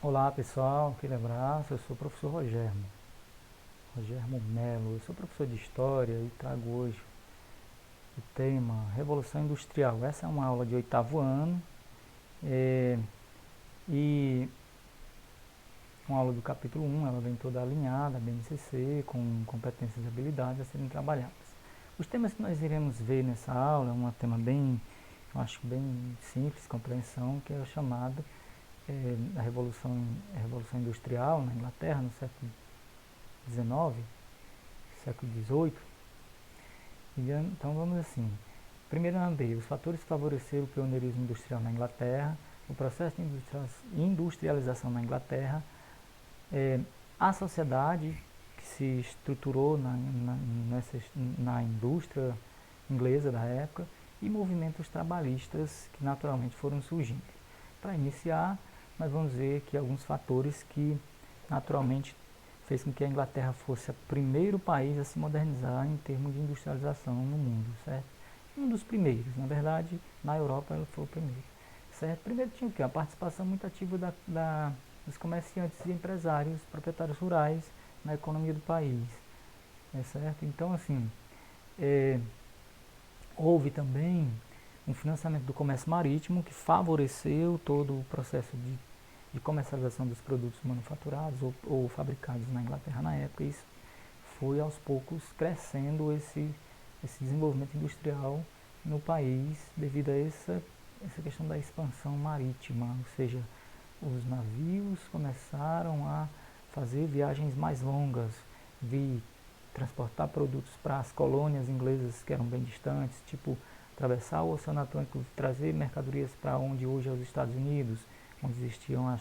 Olá pessoal, aquele abraço, eu sou o professor Rogermo Melo, eu sou professor de História e trago hoje o tema Revolução Industrial. Essa é uma aula de oitavo ano e uma aula do capítulo 1, ela vem toda alinhada, BNCC, com competências e habilidades a serem trabalhadas. Os temas que nós iremos ver nessa aula é um tema bem, eu acho bem simples de compreensão, que é o chamado da Revolução Industrial na Inglaterra no século XIX, século XVIII. Então vamos assim. Primeiro andei, os fatores que favoreceram o pioneirismo industrial na Inglaterra, o processo de industrialização na Inglaterra, a sociedade que se estruturou na indústria inglesa da época e movimentos trabalhistas que naturalmente foram surgindo. Para iniciar, nós vamos ver aqui alguns fatores que naturalmente fez com que a Inglaterra fosse o primeiro país a se modernizar em termos de industrialização no mundo, certo? Um dos primeiros, na verdade, na Europa ela foi o primeiro, certo? Primeiro tinha o quê? A participação muito ativa dos comerciantes e empresários, proprietários rurais na economia do país, certo? Então, assim, houve também um financiamento do comércio marítimo que favoreceu todo o processo de comercialização dos produtos manufaturados ou fabricados na Inglaterra na época. Isso foi aos poucos crescendo esse desenvolvimento industrial no país devido a essa questão da expansão marítima, ou seja, os navios começaram a fazer viagens mais longas, transportar produtos para as colônias inglesas que eram bem distantes, tipo atravessar o Oceano Atlântico, trazer mercadorias para onde hoje é os Estados Unidos, onde existiam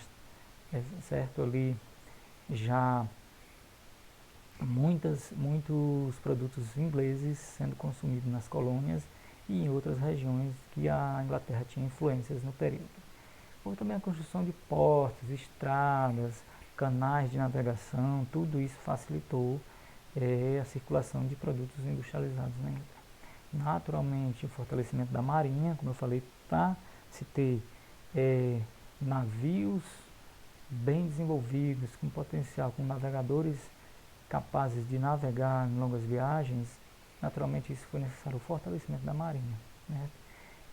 certo ali já muitos produtos ingleses sendo consumidos nas colônias e em outras regiões que a Inglaterra tinha influências no período. Houve também a construção de portos, estradas, canais de navegação, tudo isso facilitou a circulação de produtos industrializados na Inglaterra. Naturalmente, o fortalecimento da marinha, como eu falei, para se ter navios bem desenvolvidos, com potencial, com navegadores capazes de navegar em longas viagens, naturalmente isso foi necessário o fortalecimento da marinha, né?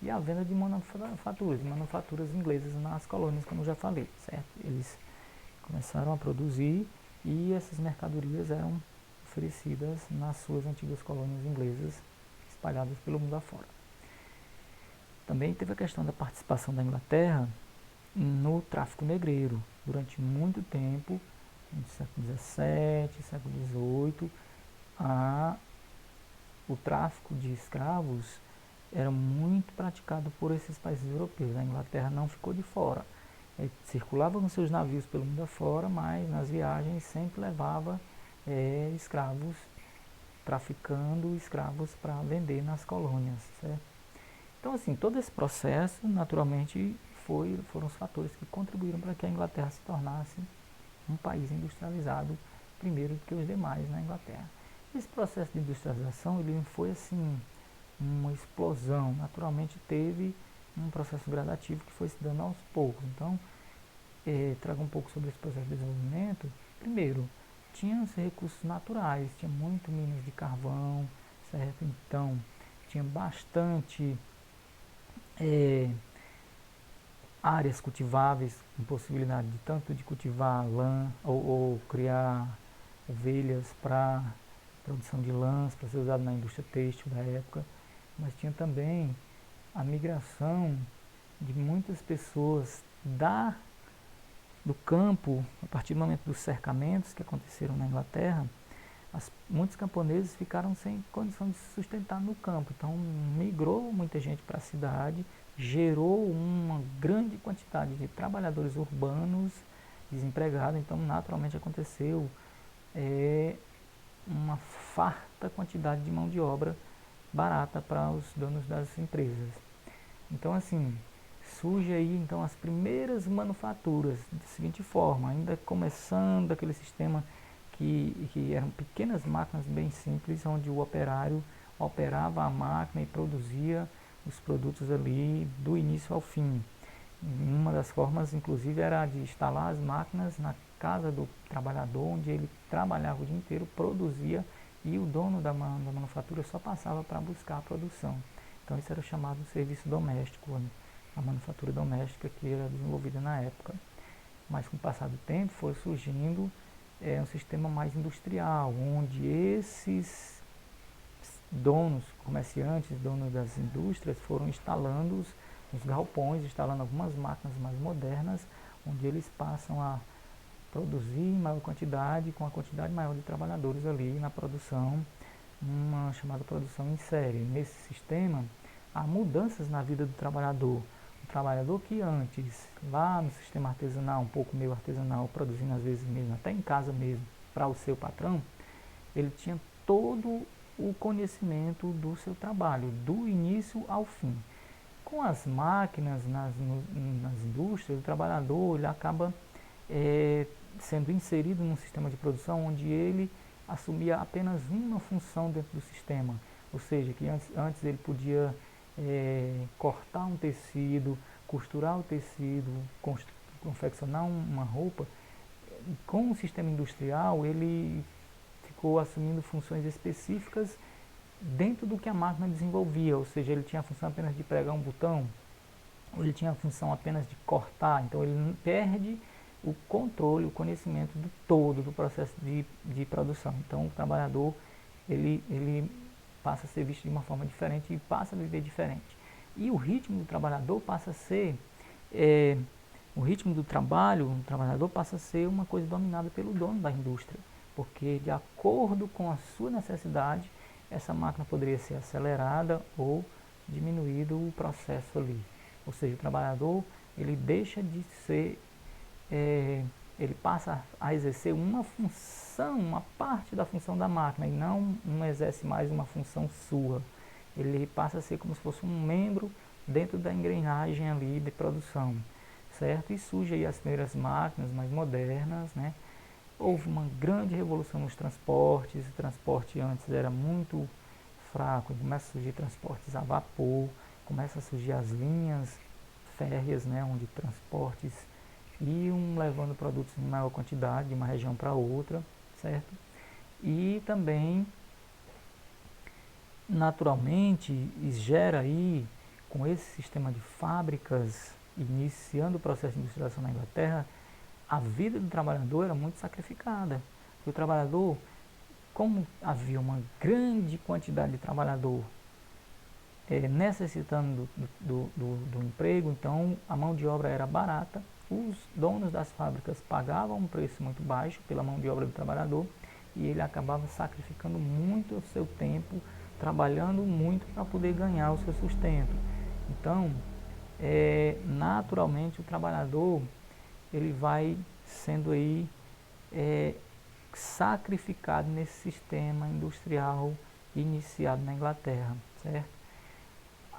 E a venda de manufaturas inglesas nas colônias, como eu já falei, certo? Eles começaram a produzir e essas mercadorias eram oferecidas nas suas antigas colônias inglesas espalhadas pelo mundo afora. Também teve a questão da participação da Inglaterra no tráfico negreiro. Durante muito tempo, no século XVII, século XVIII, o tráfico de escravos era muito praticado por esses países europeus. A Inglaterra não ficou de fora. Circulava com seus navios pelo mundo afora, mas nas viagens sempre levava escravos, traficando escravos para vender nas colônias, certo? Então, assim, todo esse processo, naturalmente, foram os fatores que contribuíram para que a Inglaterra se tornasse um país industrializado primeiro do que os demais na Inglaterra. Esse processo de industrialização, ele não foi assim uma explosão, naturalmente teve um processo gradativo que foi se dando aos poucos. Então, trago um pouco sobre esse processo de desenvolvimento. Primeiro, tinha os recursos naturais, tinha muito minas de carvão, certo? Então, tinha bastante áreas cultiváveis, com possibilidade de tanto de cultivar lã ou criar ovelhas para produção de lãs, para ser usado na indústria têxtil da época, mas tinha também a migração de muitas pessoas do campo, a partir do momento dos cercamentos que aconteceram na Inglaterra. Muitos camponeses ficaram sem condição de se sustentar no campo, então migrou muita gente para a cidade, gerou uma grande quantidade de trabalhadores urbanos desempregados, então naturalmente aconteceu uma farta quantidade de mão de obra barata para os donos das empresas. Então, assim, surge aí então as primeiras manufaturas da seguinte forma, ainda começando aquele sistema que eram pequenas máquinas bem simples, onde o operário operava a máquina e produzia os produtos ali do início ao fim. Uma das formas, inclusive, era de instalar as máquinas na casa do trabalhador, onde ele trabalhava o dia inteiro, produzia, e o dono da manufatura só passava para buscar a produção. Então isso era chamado de serviço doméstico, né? A manufatura doméstica que era desenvolvida na época. Mas com o passar do tempo foi surgindo um sistema mais industrial, onde esses donos, comerciantes, donos das indústrias, foram instalando os galpões, instalando algumas máquinas mais modernas, onde eles passam a produzir em maior quantidade, com a quantidade maior de trabalhadores ali na produção, uma chamada produção em série. Nesse sistema, há mudanças na vida do trabalhador. O trabalhador que antes, lá no sistema artesanal, um pouco meio artesanal, produzindo às vezes mesmo, até em casa mesmo, para o seu patrão, ele tinha todo o conhecimento do seu trabalho, do início ao fim. Com as máquinas nas indústrias, o trabalhador ele acaba sendo inserido num sistema de produção onde ele assumia apenas uma função dentro do sistema, ou seja, que antes ele podia cortar um tecido, costurar o tecido, confeccionar uma roupa. Com o sistema industrial ele ficou assumindo funções específicas dentro do que a máquina desenvolvia, ou seja, ele tinha a função apenas de pregar um botão, ou ele tinha a função apenas de cortar, então ele perde o controle, o conhecimento do todo do processo de produção. Então o trabalhador ele passa a ser visto de uma forma diferente e passa a viver diferente. E o ritmo do trabalhador passa a ser, o ritmo do trabalho, o trabalhador passa a ser uma coisa dominada pelo dono da indústria, porque de acordo com a sua necessidade, essa máquina poderia ser acelerada ou diminuído o processo ali. Ou seja, o trabalhador ele deixa de ser, ele passa a exercer uma função, uma parte da função da máquina e não exerce mais uma função sua. Ele passa a ser como se fosse um membro dentro da engrenagem ali de produção, certo? E surge aí as primeiras máquinas mais modernas, né? Houve uma grande revolução nos transportes. O transporte antes era muito fraco, começa a surgir transportes a vapor, começa a surgir as linhas férreas, né, onde transportes iam levando produtos em maior quantidade de uma região para outra, certo? E também, naturalmente, gera aí, com esse sistema de fábricas, iniciando o processo de industrialização na Inglaterra, a vida do trabalhador era muito sacrificada. O trabalhador, como havia uma grande quantidade de trabalhador necessitando do emprego, então a mão de obra era barata, os donos das fábricas pagavam um preço muito baixo pela mão de obra do trabalhador e ele acabava sacrificando muito o seu tempo, trabalhando muito para poder ganhar o seu sustento. Então, naturalmente o trabalhador ele vai sendo aí sacrificado nesse sistema industrial iniciado na Inglaterra, certo?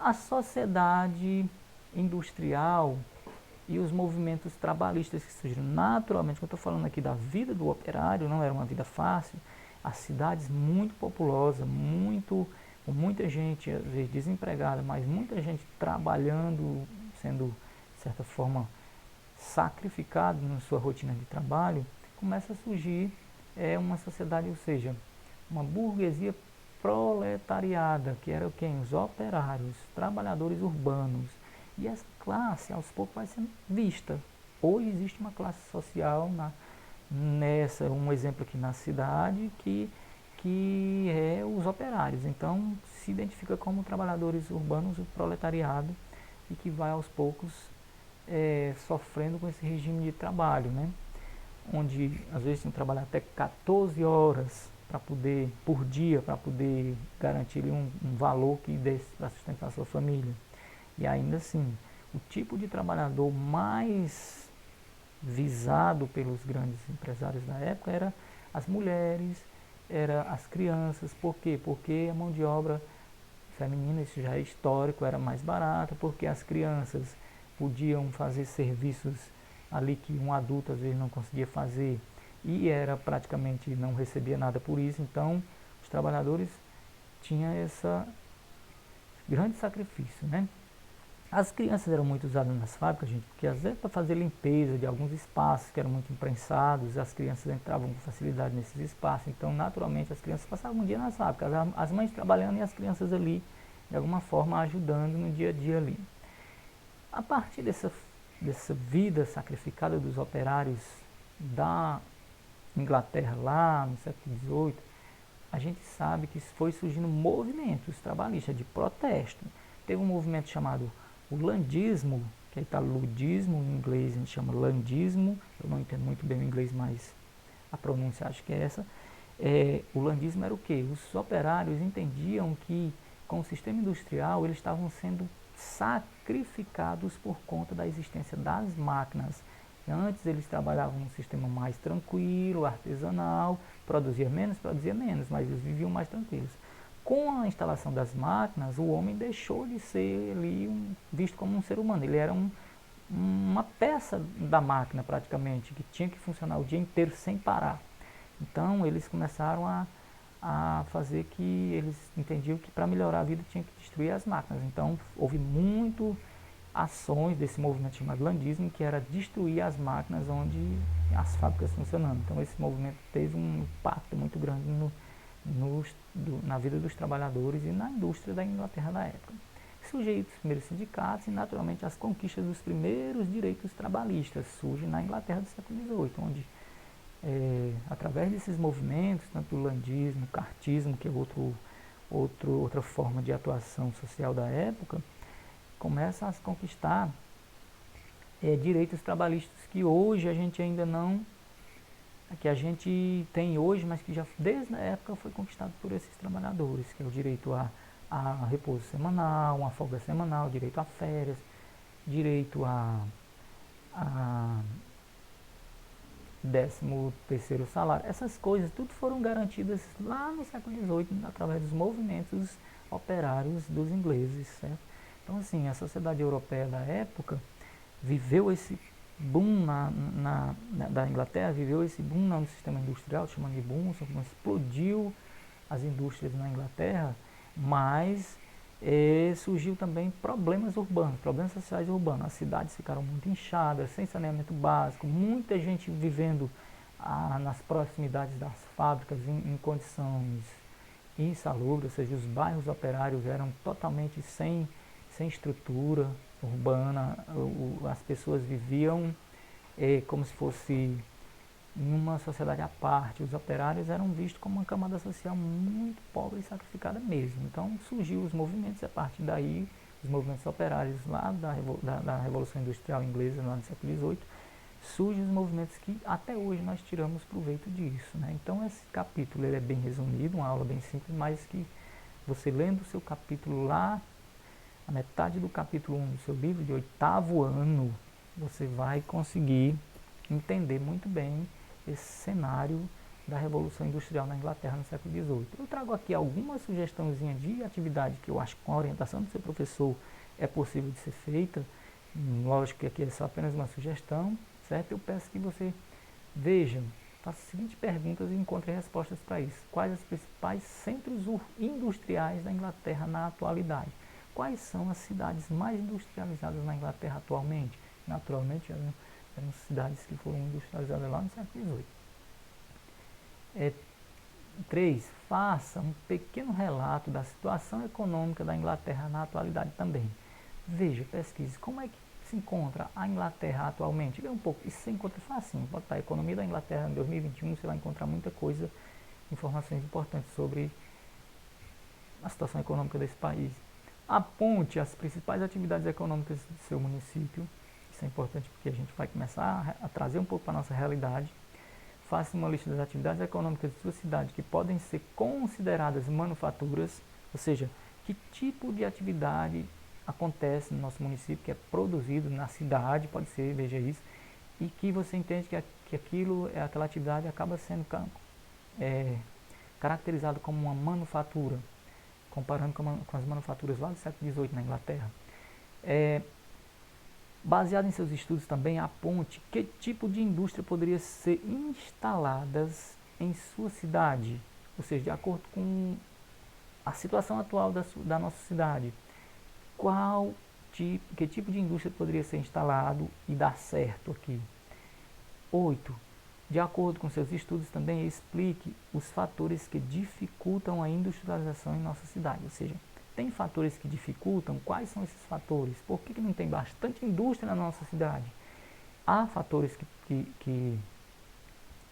A sociedade industrial e os movimentos trabalhistas que surgiram naturalmente, quando eu estou falando aqui da vida do operário, não era uma vida fácil, as cidades muito populosas, com muita gente, às vezes desempregada, mas muita gente trabalhando, sendo, de certa forma, sacrificado na sua rotina de trabalho, começa a surgir uma sociedade, ou seja, uma burguesia proletariada, que era quem? Os operários, trabalhadores urbanos. E essa classe, aos poucos, vai sendo vista. Hoje existe uma classe social um exemplo aqui na cidade, que é os operários. Então, se identifica como trabalhadores urbanos, o proletariado, e que vai aos poucos sofrendo com esse regime de trabalho, né? Onde às vezes tem que trabalhar até 14 horas por dia para poder garantir um valor que dê para sustentar a sua família. E ainda assim, o tipo de trabalhador mais visado pelos grandes empresários da época era as mulheres, era as crianças. Por quê? Porque a mão de obra feminina, isso já é histórico, era mais barata, porque as crianças podiam fazer serviços ali que um adulto às vezes não conseguia fazer e era praticamente não recebia nada por isso. Então os trabalhadores tinham esse grande sacrifício, né? As crianças eram muito usadas nas fábricas, gente, porque às vezes para fazer limpeza de alguns espaços que eram muito imprensados, as crianças entravam com facilidade nesses espaços, então naturalmente as crianças passavam um dia nas fábricas, as mães trabalhando e as crianças ali, de alguma forma, ajudando no dia a dia ali. A partir dessa vida sacrificada dos operários da Inglaterra lá no século XVIII, a gente sabe que foi surgindo movimentos trabalhistas de protesto. Teve um movimento chamado o landismo, que aí está ludismo, em inglês a gente chama landismo, eu não entendo muito bem o inglês, mas a pronúncia acho que é essa. O landismo era o quê? Os operários entendiam que com o sistema industrial eles estavam sendo sacrificados por conta da existência das máquinas. Antes eles trabalhavam num sistema mais tranquilo, artesanal, produzia menos, mas eles viviam mais tranquilos. Com a instalação das máquinas, o homem deixou de ser ali visto como um ser humano. Ele era uma peça da máquina praticamente, que tinha que funcionar o dia inteiro sem parar. Então eles começaram a fazer que eles entendiam que para melhorar a vida tinha que destruir as máquinas. Então houve muito ações desse movimento chamado landismo, que era destruir as máquinas onde as fábricas funcionando. Então esse movimento teve um impacto muito grande na vida dos trabalhadores e na indústria da Inglaterra da época. Surgiram os primeiros sindicatos e naturalmente as conquistas dos primeiros direitos trabalhistas surgem na Inglaterra do século XVIII, onde através desses movimentos, tanto o landismo, o cartismo, que é outra forma de atuação social da época, começa a se conquistar direitos trabalhistas que hoje a gente ainda não, que a gente tem hoje, mas que já desde a época foi conquistado por esses trabalhadores, que é o direito a repouso semanal, uma folga semanal, direito a férias, direito a 13º salário. Essas coisas tudo foram garantidas lá no século XVIII através dos movimentos operários dos ingleses, certo? Então assim, a sociedade europeia da época viveu esse boom da Inglaterra, viveu esse boom no sistema industrial, chamando de boom, explodiu as indústrias na Inglaterra, mas surgiu também problemas urbanos, problemas sociais urbanos. As cidades ficaram muito inchadas, sem saneamento básico, muita gente vivendo nas proximidades das fábricas em condições insalubres, ou seja, os bairros operários eram totalmente sem estrutura urbana, as pessoas viviam como se fosse em uma sociedade à parte. Os operários eram vistos como uma camada social muito pobre e sacrificada mesmo. Então surgiu os movimentos, a partir daí, os movimentos operários lá da Revolução Industrial Inglesa, lá no século XVIII, surgem os movimentos que até hoje nós tiramos proveito disso, né? Então esse capítulo ele é bem resumido, uma aula bem simples, mas que você lendo o seu capítulo lá, a metade do capítulo 1 do seu livro de 8º ano, você vai conseguir entender muito bem esse cenário da Revolução Industrial na Inglaterra no século XVIII. Eu trago aqui alguma sugestãozinha de atividade que eu acho que com a orientação do seu professor é possível de ser feita. Lógico que aqui é só apenas uma sugestão, certo? Eu peço que você veja, faça as seguintes perguntas e encontre respostas para isso. Quais os principais centros industriais da Inglaterra na atualidade? Quais são as cidades mais industrializadas na Inglaterra atualmente? Naturalmente, eram cidades que foram industrializadas lá no século XVIII. 3. Faça um pequeno relato da situação econômica da Inglaterra na atualidade também. Veja, pesquise como é que se encontra a Inglaterra atualmente. Vê um pouco, isso você encontra facinho. Pode estar a economia da Inglaterra em 2021, você vai encontrar muita coisa, informações importantes sobre a situação econômica desse país. Aponte as principais atividades econômicas do seu município. Isso é importante porque a gente vai começar a trazer um pouco para a nossa realidade. Faça uma lista das atividades econômicas de sua cidade que podem ser consideradas manufaturas, ou seja, que tipo de atividade acontece no nosso município, que é produzido na cidade, pode ser, veja isso, e que você entende que aquela atividade acaba sendo caracterizado como uma manufatura, comparando com as manufaturas lá do século XVIII na Inglaterra. Baseado em seus estudos também, aponte que tipo de indústria poderia ser instaladas em sua cidade, ou seja, de acordo com a situação atual da nossa cidade. Qual que tipo de indústria poderia ser instalado e dar certo aqui. 8. De acordo com seus estudos, também explique os fatores que dificultam a industrialização em nossa cidade. Ou seja, tem fatores que dificultam? Quais são esses fatores? Por que não tem bastante indústria na nossa cidade? Há fatores que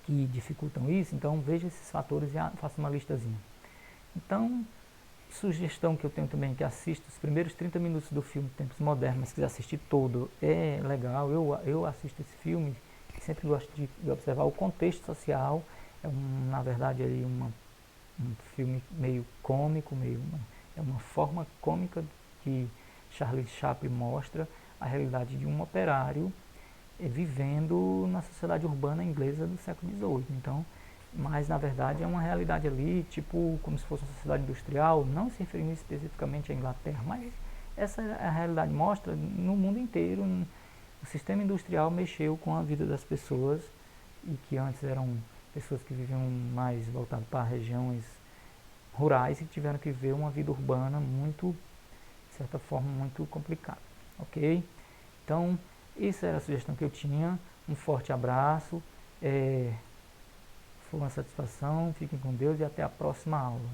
dificultam isso, então veja esses fatores e faça uma listazinha. Então, sugestão que eu tenho também, que assista os primeiros 30 minutos do filme Tempos Modernos, mas se quiser assistir todo, é legal. Eu assisto esse filme, sempre gosto de observar o contexto social. Na verdade, ali um filme meio cômico, é uma forma cômica que Charlie Chaplin mostra a realidade de um operário vivendo na sociedade urbana inglesa do século XVIII. Então, mas na verdade é uma realidade ali, tipo como se fosse uma sociedade industrial, não se referindo especificamente à Inglaterra, mas essa a realidade mostra no mundo inteiro. O sistema industrial mexeu com a vida das pessoas, e que antes eram pessoas que viviam mais voltadas para regiões rurais e tiveram que viver uma vida urbana muito, de certa forma, muito complicada. Ok? Então, essa era a sugestão que eu tinha. Um forte abraço. Foi uma satisfação. Fiquem com Deus e até a próxima aula.